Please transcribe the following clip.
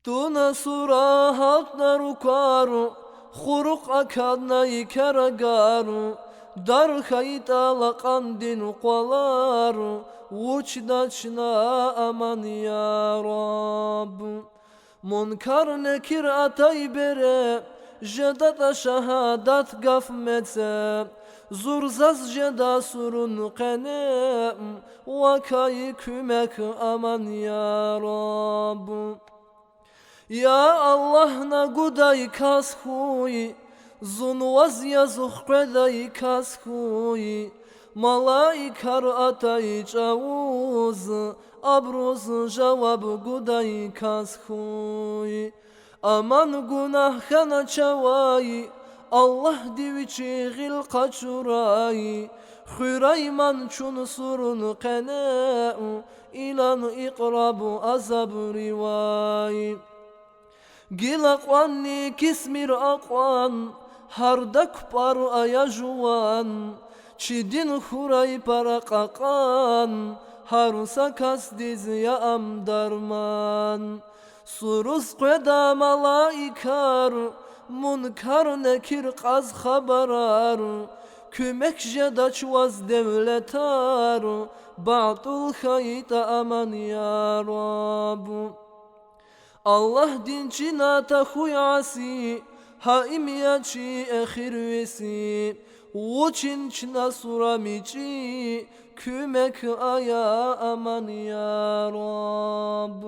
Tuna sura hatna rukaru, khuruk akadna ikaragaru, dar khayta laqandin qalaru, wuchdaçna aman ya Rab. Munkar nekir atay bere, jedata shahadat gafmetse, zurzaz jeda surun qenem, vakay kümek aman ya Rab. Ya Allah na guday kas huy, zunwaz yazuk qeday kas huy, malaikar atay çavuz, abruz cevab guday kas huy. Aman günah khana çavay, Allah diviçi gil kaçuray, Xürayman çun surun qene, ilan iqrabu azab rivay. Gil aqwanni kismir aqwan, hardak par ayajuan, çidin huray para qaqan, harusa kasdiz ya amdarman. Suruz qeda malaikar, munkar nekir qaz xabarar, kümek jedaç vaz devletar, ba'tul khayta aman ya Rab. Allah dinçina ta huyasi, haim yaçi ekhirvesi, Vuçin çna suramici, kümek aya aman ya Rab.